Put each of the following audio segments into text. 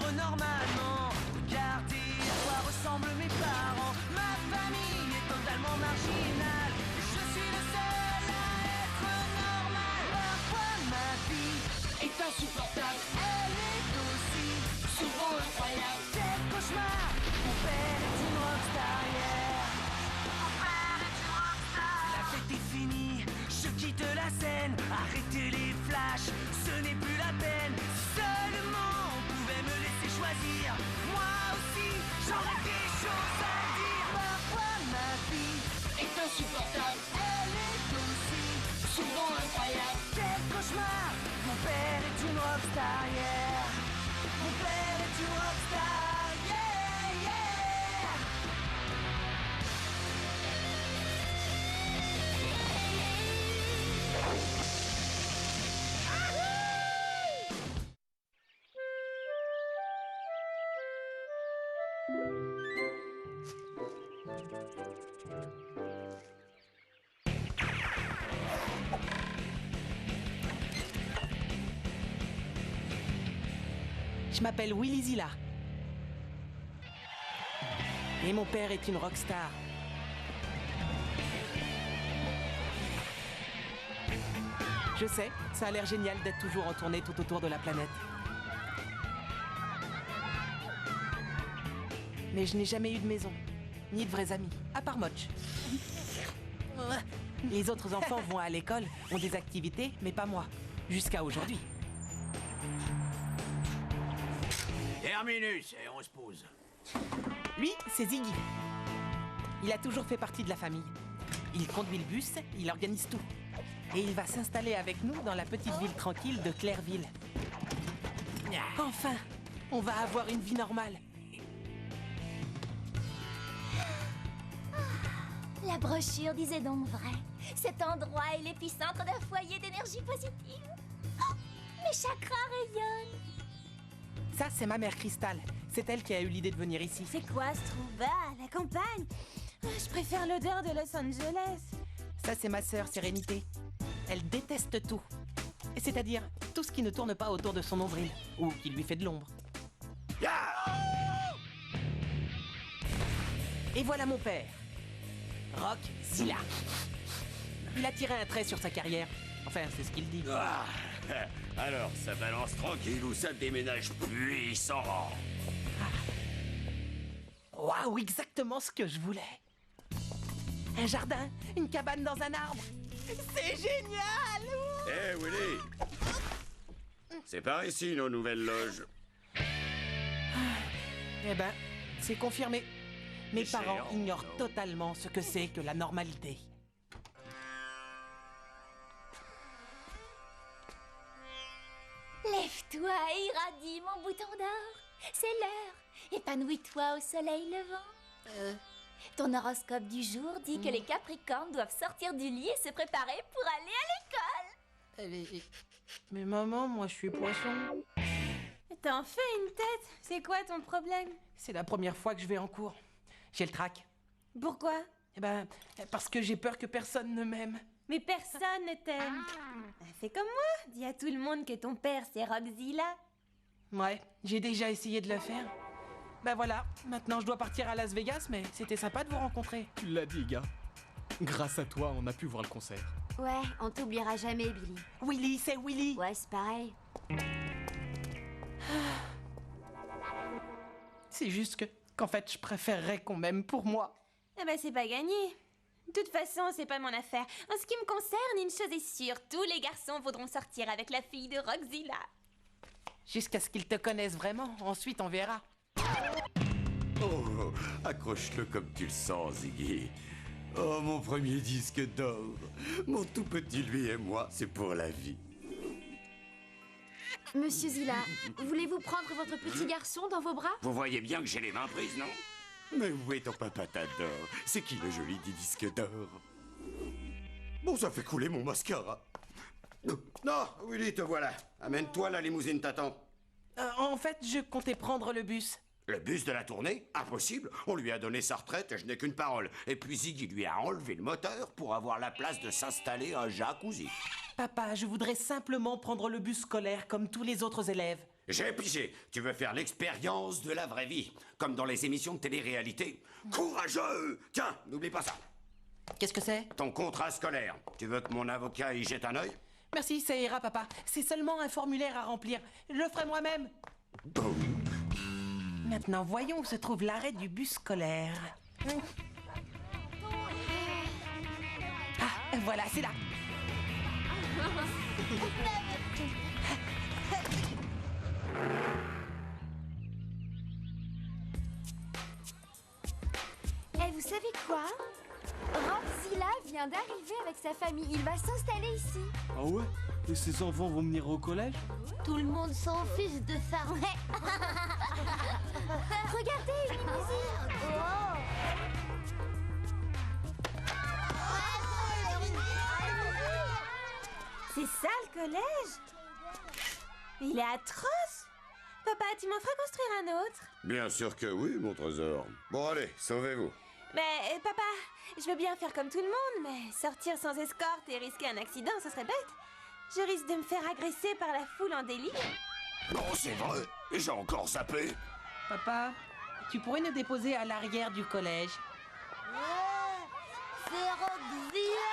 vivre normalement. Regardez à quoi ressemblent mes parents. Ma famille est totalement marginale. Je suis le seul à être normal. Parfois ma vie est insupportable. Elle est aussi souvent incroyable. Quel cauchemar. Mon père est une rockstar, yeah. Mon père est une rockstar. La fête est finie, je quitte la scène. Arrêtez les flashs, ce n'est plus la peine. Seulement on pouvait me laisser choisir. Moi aussi, j'aurais des choses à dire. Parfois ma vie est insupportable. Elle est aussi souvent incroyable. Quel cauchemar. Mon père est une rockstar, yeah. Mon père est une rockstar, yeah, yeah. Je m'appelle Willy Zilla. Et mon père est une rockstar. Je sais, ça a l'air génial d'être toujours en tournée tout autour de la planète. Mais je n'ai jamais eu de maison, ni de vrais amis, à part Motch. Les autres enfants vont à l'école, ont des activités, mais pas moi. Jusqu'à aujourd'hui. Terminus, et on se pose. Lui, c'est Ziggy. Il a toujours fait partie de la famille. Il conduit le bus, il organise tout. Et il va s'installer avec nous dans la petite ville tranquille de Clairville. Enfin, on va avoir une vie normale. La brochure disait donc vrai. Cet endroit est l'épicentre d'un foyer d'énergie positive. Oh, mes chakras rayonnent. Ça, c'est ma mère Cristal. C'est elle qui a eu l'idée de venir ici. C'est quoi ce trou? Bah, la campagne. Je préfère l'odeur de Los Angeles. Ça, c'est ma sœur Sérénité. Elle déteste tout. C'est-à-dire tout ce qui ne tourne pas autour de son nombril ou qui lui fait de l'ombre. Et voilà mon père. Rock Zilla. Il a tiré un trait sur sa carrière. Enfin, c'est ce qu'il dit. Ah, alors, ça balance tranquille ou ça déménage puissant? Waouh, exactement ce que je voulais. Un jardin, une cabane dans un arbre. C'est génial! Eh, Willy! C'est par ici, nos nouvelles loges. Eh ben, c'est confirmé. Mes Cher, parents ignorent non. totalement ce que c'est que la normalité. Lève-toi, irradie, mon bouton d'or. C'est l'heure. Épanouis-toi au soleil levant. Ton horoscope du jour dit que les Capricornes doivent sortir du lit et se préparer pour aller à l'école. Mais maman, moi je suis poisson. T'en fais une tête. C'est quoi ton problème? C'est la première fois que je vais en cours. J'ai le trac. Pourquoi? Eh ben, parce que j'ai peur que personne ne m'aime. Mais personne ne t'aime. Fais comme moi. Dis à tout le monde que ton père c'est Rockzilla. Ouais, j'ai déjà essayé de le faire. Ben voilà, maintenant je dois partir à Las Vegas, mais c'était sympa de vous rencontrer. Tu l'as dit, gars. Grâce à toi, on a pu voir le concert. Ouais, on t'oubliera jamais, Billy. Willy, c'est Willy. Ouais, c'est pareil. C'est juste qu'en fait, je préférerais qu'on m'aime pour moi. Eh ben c'est pas gagné. De toute façon, c'est pas mon affaire. En ce qui me concerne, une chose est sûre. Tous les garçons voudront sortir avec la fille de Rockzilla. Jusqu'à ce qu'ils te connaissent vraiment, ensuite on verra. Oh, accroche-le comme tu le sens, Ziggy. Oh, mon premier disque d'or. Mon tout petit lui et moi, c'est pour la vie. Monsieur Zilla, voulez-vous prendre votre petit garçon dans vos bras? Vous voyez bien que j'ai les mains prises, non? Mais où est ton papa t'adore? C'est qui le joli des disques d'or? Bon, ça fait couler mon mascara. Non, Willy, te voilà. Amène-toi, la limousine t'attend. En fait, je comptais prendre le bus. Le bus de la tournée? Impossible. On lui a donné sa retraite et je n'ai qu'une parole. Et puis Ziggy lui a enlevé le moteur pour avoir la place de s'installer un jacuzzi. Papa, je voudrais simplement prendre le bus scolaire comme tous les autres élèves. J'ai pigé. Tu veux faire l'expérience de la vraie vie, comme dans les émissions de télé-réalité. Courageux! Tiens, n'oublie pas ça. Qu'est-ce que c'est? Ton contrat scolaire. Tu veux que mon avocat y jette un œil? Merci, ça ira, papa. C'est seulement un formulaire à remplir. Je le ferai moi-même. Boum. Maintenant, voyons où se trouve l'arrêt du bus scolaire. Ah, voilà, c'est là. Et vous savez quoi? Rockzilla vient d'arriver avec sa famille. Il va s'installer ici. Ah ouais? Et ces enfants vont venir au collège? Tout le monde s'en fiche de ça. Regardez, une limousine. C'est ça le collège? Il est atroce. Papa, tu m'en feras construire un autre? Bien sûr que oui, mon trésor. Bon, allez, sauvez-vous. Mais papa, je veux bien faire comme tout le monde, mais sortir sans escorte et risquer un accident, ce serait bête. Je risque de me faire agresser par la foule en délire. Non, c'est vrai. J'ai encore zappé. Papa, tu pourrais nous déposer à l'arrière du collège. C'est Rockzilla.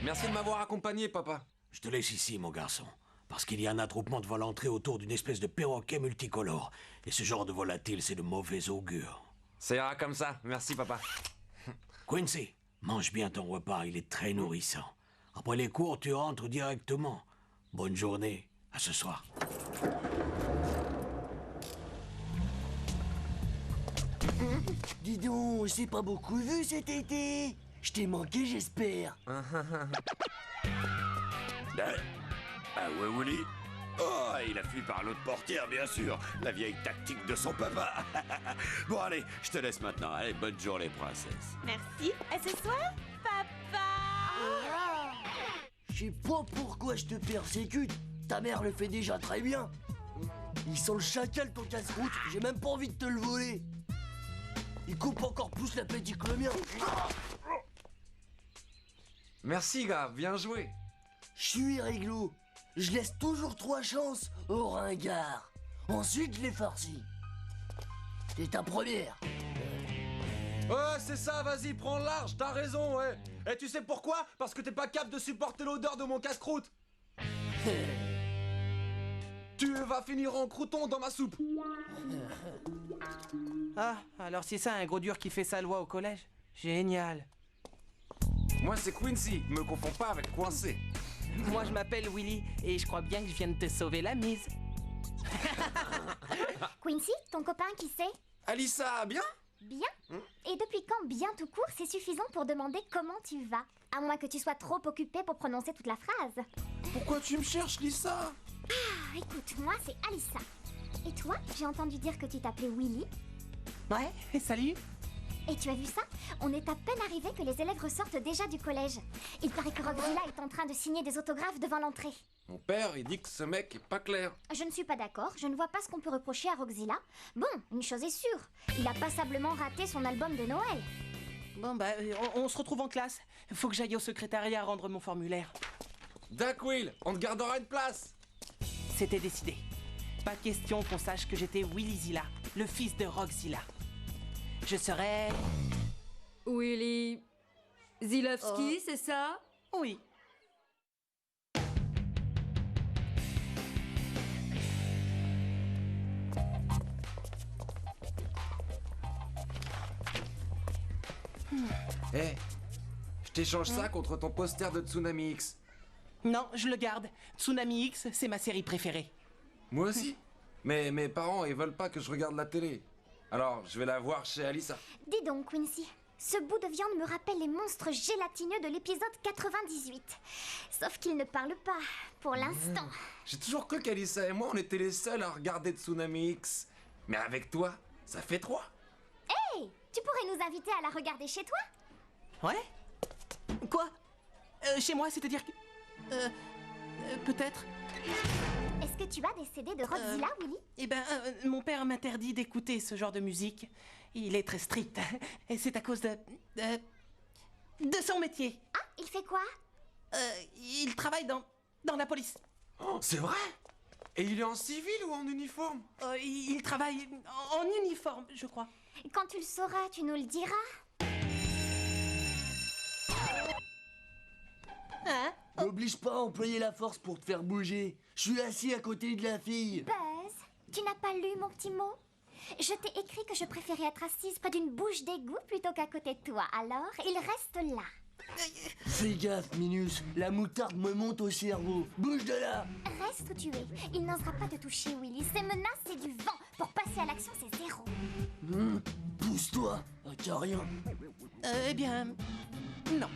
Merci de m'avoir accompagné, papa. Je te laisse ici, mon garçon. Parce qu'il y a un attroupement devant l'entrée autour d'une espèce de perroquet multicolore. Et ce genre de volatile, c'est de mauvais augure. Ça ira comme ça. Merci, papa. Quincy, mange bien ton repas, il est très nourrissant. Après les cours, tu rentres directement. Bonne journée, à ce soir. Dis donc, j'ai pas beaucoup vu cet été. Je t'ai manqué, j'espère. Ah ouais, Willy? Oh, il a fui par l'autre portière, bien sûr. La vieille tactique de son papa. Bon, allez, je te laisse maintenant. Allez, bonne journée, princesse. Merci. À ce soir, papa. Je sais pas pourquoi je te persécute. Ta mère le fait déjà très bien. Il sent le chacal, ton casse-croûte. J'ai même pas envie de te le voler. Il coupe encore plus l'appétit que le mien. Merci, gars. Bien joué. Je suis réglo. Je laisse toujours 3 chances au ringard. Ensuite, je les farcis. C'est ta première. Ouais, c'est ça, vas-y, prends le large, t'as raison, ouais. Et tu sais pourquoi? Parce que t'es pas capable de supporter l'odeur de mon casse-croûte. Tu vas finir en crouton dans ma soupe. Ah, alors c'est ça un gros dur qui fait sa loi au collège? Génial. Moi, c'est Quincy. Me confonds pas avec Coincé. Moi, je m'appelle Willy et je crois bien que je viens de te sauver la mise. Quincy, ton copain, qui c'est? Alissa, bien? Bien. Et depuis quand bien tout court, c'est suffisant pour demander comment tu vas? À moins que tu sois trop occupé pour prononcer toute la phrase. Pourquoi tu me cherches, Lisa? Ah, écoute, moi, c'est Alissa. Et toi, j'ai entendu dire que tu t'appelais Willy. Ouais, salut. Et tu as vu ça? On est à peine arrivé que les élèves ressortent déjà du collège. Il paraît que Rockzilla est en train de signer des autographes devant l'entrée. Mon père, il dit que ce mec est pas clair. Je ne suis pas d'accord, je ne vois pas ce qu'on peut reprocher à Rockzilla. Bon, une chose est sûre, il a passablement raté son album de Noël. Bon, bah, on se retrouve en classe. Faut que j'aille au secrétariat rendre mon formulaire. D'accord, Will, on te gardera une place. C'était décidé. Pas question qu'on sache que j'étais Willyzilla, le fils de Rockzilla. Je serai... Willy Zilowski, c'est ça? Oui. Hé, je t'échange ça contre ton poster de Tsunami X. Non, je le garde. Tsunami X, c'est ma série préférée. Moi aussi. Mais mes parents, ils veulent pas que je regarde la télé. Alors, je vais la voir chez Alissa. Dis donc, Quincy, ce bout de viande me rappelle les monstres gélatineux de l'épisode 98. Sauf qu'ils ne parlent pas, pour l'instant. J'ai toujours cru qu'Alissa et moi, on était les seuls à regarder Tsunami X. Mais avec toi, ça fait 3. Hey, tu pourrais nous inviter à la regarder chez toi? Ouais? Quoi? Chez moi, c'est-à-dire que... peut-être... Est-ce que tu as des CD de Rockzilla, Willy? Eh ben, mon père m'interdit d'écouter ce genre de musique. Il est très strict. Et c'est à cause de... De son métier. Ah, il fait quoi? Il travaille dans la police. Oh, c'est vrai? Et il est en civil ou en uniforme? Il travaille en uniforme, je crois. Quand tu le sauras, tu nous le diras. Hein? N'oblige pas à employer la force pour te faire bouger. Je suis assis à côté de la fille. Buzz, tu n'as pas lu mon petit mot? Je t'ai écrit que je préférais être assise près d'une bouche d'égout plutôt qu'à côté de toi. Alors, il reste là. Fais gaffe, Minus. La moutarde me monte au cerveau. Bouge de là. Reste où tu es. Il n'osera pas te toucher, Willy. Ces menaces, c'est du vent. Pour passer à l'action, c'est 0. Pousse-toi. T'as rien. Eh bien, non.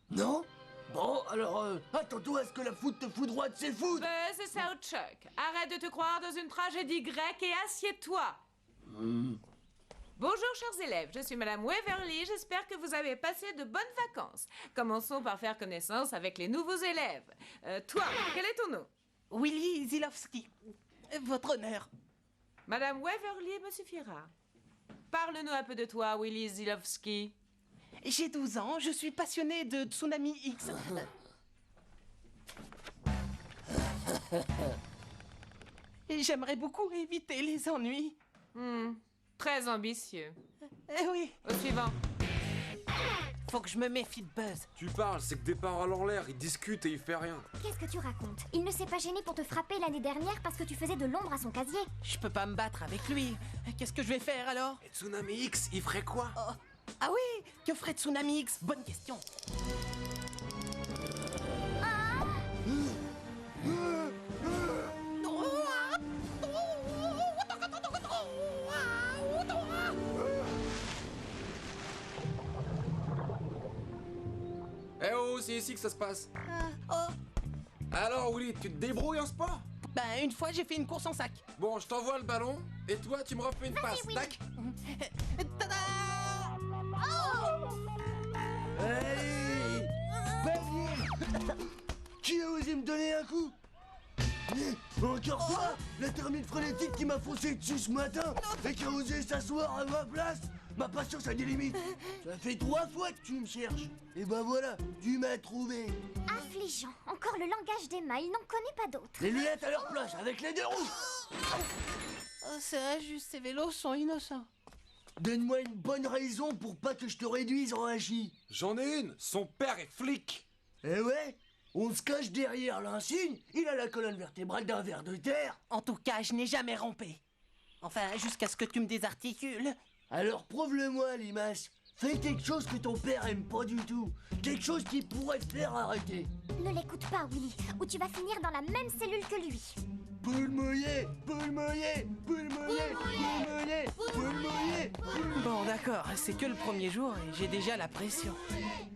Non? Bon, alors, attends-toi à ce que la foudre te foudroie de ses foudres. C'est ça, Chuck. Arrête de te croire dans une tragédie grecque et assieds-toi. Bonjour, chers élèves. Je suis Madame Waverly. J'espère que vous avez passé de bonnes vacances. Commençons par faire connaissance avec les nouveaux élèves. Toi, quel est ton nom? Willy Zilowski. Votre honneur. Madame Waverly me suffira. Parle-nous un peu de toi, Willy Zilowski. J'ai 12 ans, je suis passionné de Tsunami X. Et j'aimerais beaucoup éviter les ennuis. Très ambitieux. Eh oui. Au suivant. Faut que je me méfie de Buzz. Tu parles, c'est que des paroles en l'air, il discute et il fait rien. Qu'est-ce que tu racontes? Il ne s'est pas gêné pour te frapper l'année dernière parce que tu faisais de l'ombre à son casier. Je peux pas me battre avec lui. Qu'est-ce que je vais faire alors? Et Tsunami X, il ferait quoi? Ah oui, que ferait Tsunami X? Bonne question. Eh oh, c'est ici que ça se passe. Alors Willy, tu te débrouilles en sport? Ben, une fois j'ai fait une course en sac. Bon, je t'envoie le ballon, et toi tu me refais une passe, tac? Tada! Allez! Vas-y! Qui a osé me donner un coup? Encore toi? La termite frénétique qui m'a foncé dessus ce matin et qui a osé s'asseoir à ma place? Ma patience a des limites. Ça fait 3 fois que tu me cherches. Et ben voilà, tu m'as trouvé. Affligeant. Encore le langage des mains. Il n'en connaît pas d'autres. Les lunettes à leur place, avec les 2 roues. C'est injuste, ces vélos sont innocents. Donne-moi une bonne raison pour pas que je te réduise en hachis. J'en ai une, son père est flic. Eh ouais? On se cache derrière l'insigne, il a la colonne vertébrale d'un ver de terre. En tout cas, je n'ai jamais rompé. Enfin, jusqu'à ce que tu me désarticules. Alors prouve-le-moi, Limace. Fais quelque chose que ton père aime pas du tout. Quelque chose qui pourrait te faire arrêter. Ne l'écoute pas, Willy, ou tu vas finir dans la même cellule que lui. Poule mouillée, poule mouillée, poule mouillée, poule mouillée, poule mouillée. Bon, d'accord, c'est que le premier jour et j'ai déjà la pression.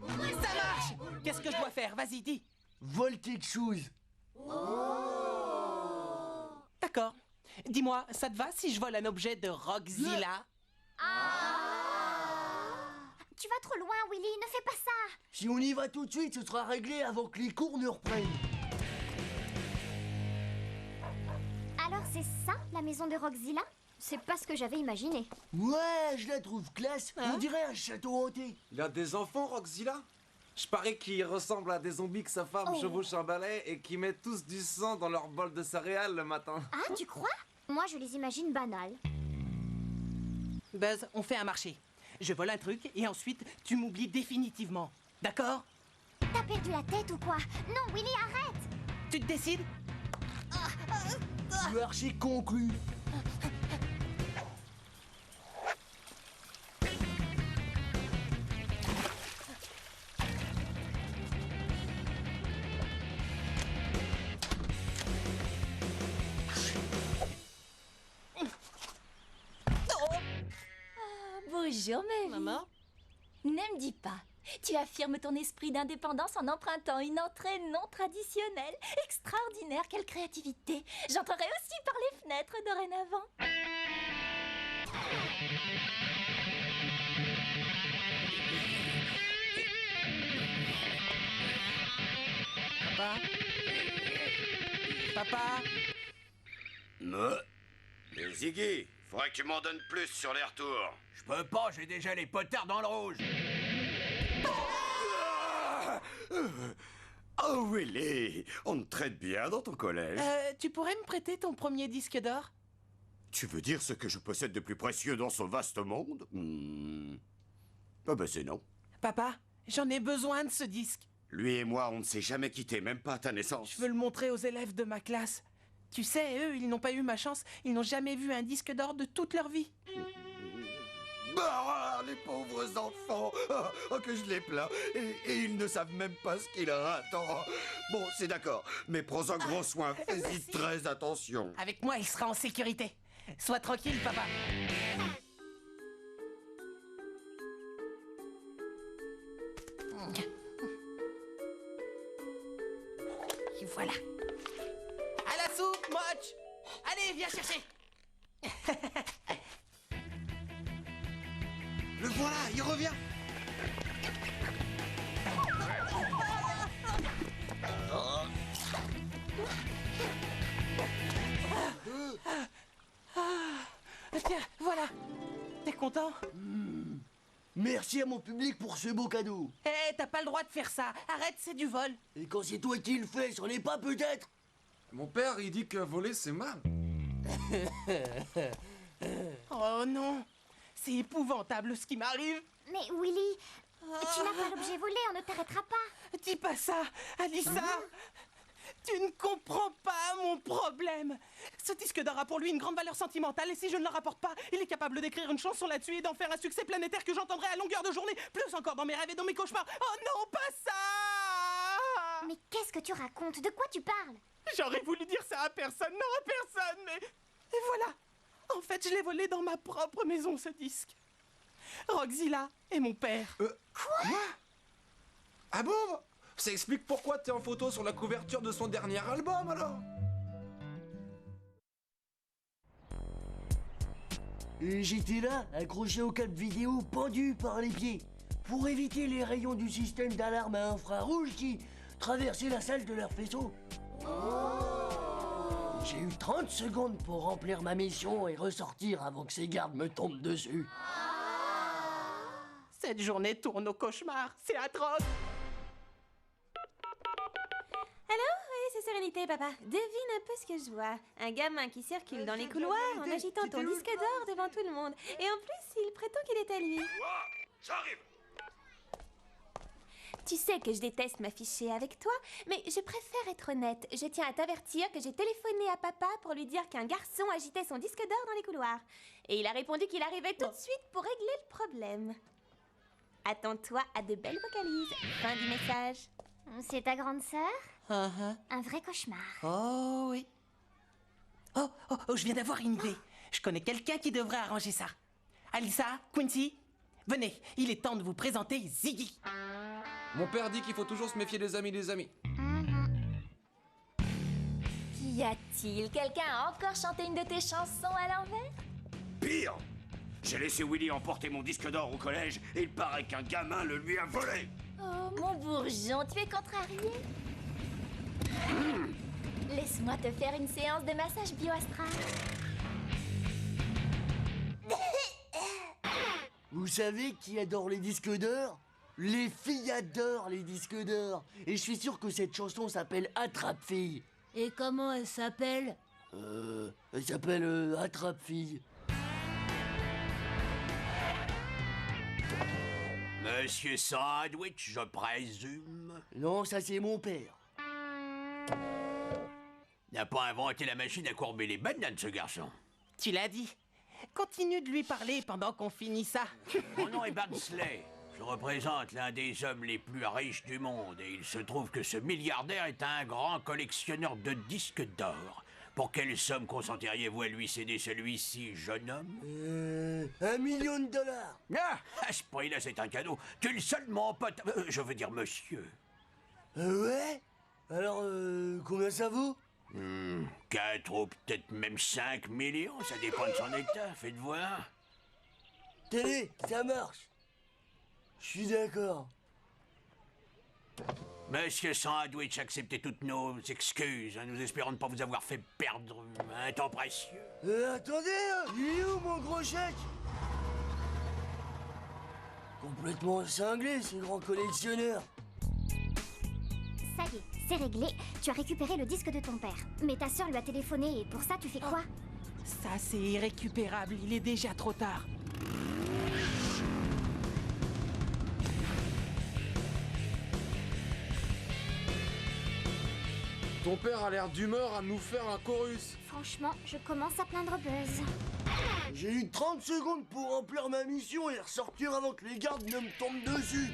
Ça marche! Qu'est-ce que je dois faire? Vas-y, dis. Vole quelque chose. D'accord. Dis-moi, ça te va si je vole un objet de Rockzilla? Tu vas trop loin, Willy, ne fais pas ça. Si on y va tout de suite, ce sera réglé avant que les cours ne reprennent. Alors c'est ça, la maison de Rockzilla? C'est pas ce que j'avais imaginé. Ouais, je la trouve classe. On dirait un château hanté. Il a des enfants, Rockzilla? Je parie qu'il ressemble à des zombies que sa femme chevauche un balai et qui mettent tous du sang dans leur bol de céréales le matin. Ah, tu crois? Moi, je les imagine banales. Buzz, on fait un marché. Je vole un truc et ensuite tu m'oublies définitivement. D'accord? T'as perdu la tête ou quoi? Non, Willy, arrête! Tu te décides? Marché conclu. Bonjour, ma vie. Maman? Ne me dis pas. Tu affirmes ton esprit d'indépendance en empruntant une entrée non traditionnelle. Extraordinaire, quelle créativité. J'entrerai aussi par les fenêtres dorénavant. Papa? Papa? Mais Ziggy, faudrait que tu m'en donnes plus sur les retours. Je peux pas, j'ai déjà les potards dans le rouge. Oh, Willy, on te traite bien dans ton collège. Tu pourrais me prêter ton premier disque d'or? Tu veux dire ce que je possède de plus précieux dans ce vaste monde? Ah ben c'est non. Papa, j'en ai besoin de ce disque. Lui et moi, on ne s'est jamais quittés, même pas à ta naissance. Je veux le montrer aux élèves de ma classe. Tu sais, eux, ils n'ont pas eu ma chance. Ils n'ont jamais vu un disque d'or de toute leur vie. Bah, les pauvres enfants, que je les plains. Et ils ne savent même pas ce qu'ils ratent. Bon, c'est d'accord, mais prends-en grand soin, fais-y très attention. Avec moi, il sera en sécurité. Sois tranquille, papa. Et voilà. À la soupe, Moch. Allez, viens chercher. Le voilà, il revient. Tiens, voilà. T'es content? Merci à mon public pour ce beau cadeau. Eh, t'as pas le droit de faire ça. Arrête, c'est du vol. Et quand c'est toi qui le fais, c'en est pas peut-être? Mon père, il dit que voler, c'est mal. Oh non. C'est épouvantable ce qui m'arrive. Mais Willy, tu n'as pas l'objet volé, on ne t'arrêtera pas. Dis pas ça, Alissa. Tu ne comprends pas mon problème. Ce disque d'or a pour lui une grande valeur sentimentale et si je ne le rapporte pas, il est capable d'écrire une chanson là-dessus et d'en faire un succès planétaire que j'entendrai à longueur de journée, plus encore dans mes rêves et dans mes cauchemars. Oh non, pas ça! Mais qu'est-ce que tu racontes? De quoi tu parles? J'aurais voulu dire ça à personne, non à personne, mais... Et voilà. En fait, je l'ai volé dans ma propre maison, ce disque. Roxzilla et mon père. Quoi? Ah bon? Ça explique pourquoi t'es en photo sur la couverture de son dernier album, alors? Et j'étais là, accroché au câble vidéo, pendu par les pieds, pour éviter les rayons du système d'alarme à infrarouge qui traversaient la salle de leur faisceau. J'ai eu 30 secondes pour remplir ma mission et ressortir avant que ces gardes me tombent dessus. Cette journée tourne au cauchemar, c'est atroce. Allô? Oui, c'est Sérénité, papa. Devine un peu ce que je vois. Un gamin qui circule dans les couloirs en agitant ton disque d'or devant tout le monde. Et en plus, il prétend qu'il est à lui. J'arrive. Tu sais que je déteste m'afficher avec toi, mais je préfère être honnête. Je tiens à t'avertir que j'ai téléphoné à papa pour lui dire qu'un garçon agitait son disque d'or dans les couloirs. Et il a répondu qu'il arrivait tout de suite pour régler le problème. Attends-toi à de belles vocalises. Fin du message. C'est ta grande sœur? Un vrai cauchemar. Oh oui. Oh, je viens d'avoir une idée. Je connais quelqu'un qui devrait arranger ça. Alissa, Quincy, venez, il est temps de vous présenter Ziggy. Mon père dit qu'il faut toujours se méfier des amis. Qu'y a-t-il? Quelqu'un a encore chanté une de tes chansons à l'envers? Pire, j'ai laissé Willy emporter mon disque d'or au collège et il paraît qu'un gamin le lui a volé. Oh, mon bourgeon, tu es contrarié? Laisse-moi te faire une séance de massage bioastral. Vous savez qui adore les disques d'or? Les filles adorent les disques d'or. Et je suis sûr que cette chanson s'appelle Attrape-fille. Et comment elle s'appelle? Elle s'appelle Attrape-fille. Monsieur Sandwich, je présume. Non, ça c'est mon père. N'a pas inventé la machine à courber les bananes, ce garçon. Tu l'as dit. Continue de lui parler pendant qu'on finit ça. Mon nom est Barnsley. Je représente l'un des hommes les plus riches du monde et il se trouve que ce milliardaire est un grand collectionneur de disques d'or. Pour quelle somme consentiriez-vous à lui céder celui-ci, jeune homme? 1 million de dollars. Ah, à ce prix-là, c'est un cadeau. Tu es le seul, mon pote. Je veux dire, monsieur. Ouais? Alors, combien ça vaut? 4 ou peut-être même 5 millions, ça dépend de son état, faites voir. Tenez, ça marche. Je suis d'accord. Monsieur Sandwich, acceptez toutes nos excuses. Nous espérons ne pas vous avoir fait perdre un temps précieux. Attendez, il est où mon gros chèque? Complètement cinglé, ce grand collectionneur. Ça y est, c'est réglé. Tu as récupéré le disque de ton père. Mais ta sœur lui a téléphoné et pour ça, tu fais quoi? Ça, c'est irrécupérable. Il est déjà trop tard. Ton père a l'air d'humeur à nous faire un chorus. Franchement, je commence à plaindre Buzz. J'ai eu 30 secondes pour remplir ma mission et ressortir avant que les gardes ne me tombent dessus.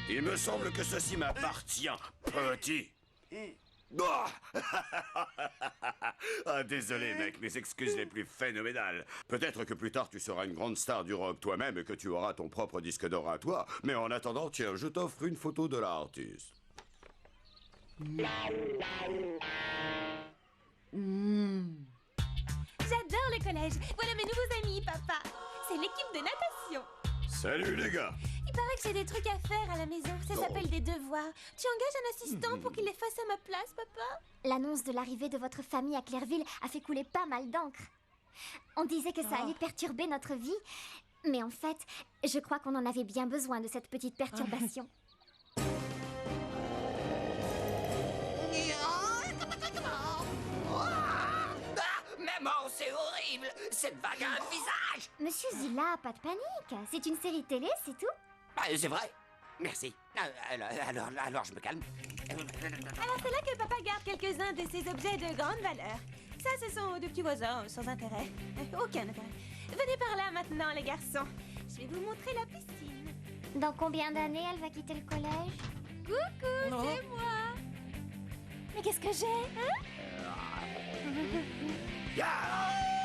Il me semble que ceci m'appartient, petit. Oh ah, désolé, mec, mes excuses les plus phénoménales. Peut-être que plus tard tu seras une grande star du rock toi-même et que tu auras ton propre disque d'or à toi. Mais en attendant, tiens, je t'offre une photo de l'artiste. J'adore le collège. Voilà mes nouveaux amis, papa. C'est l'équipe de natation. Salut les gars. Il paraît que j'ai des trucs à faire à la maison. Ça s'appelle des devoirs. Tu engages un assistant pour qu'il les fasse à ma place, papa? L'annonce de l'arrivée de votre famille à Clairville a fait couler pas mal d'encre. On disait que ça allait perturber notre vie, mais en fait, je crois qu'on en avait bien besoin de cette petite perturbation. Maman, c'est horrible! Cette vague a un visage! Monsieur Zilla, pas de panique. C'est une série télé, c'est tout. C'est vrai. Merci. Alors, je me calme. Alors c'est là que papa garde quelques-uns de ces objets de grande valeur. Ça, ce sont de petits voisins sans intérêt. Aucun intérêt. Venez par là maintenant, les garçons. Je vais vous montrer la piscine. Dans combien d'années elle va quitter le collège? Coucou, c'est moi. Mais qu'est-ce que j'ai, hein? Yeah!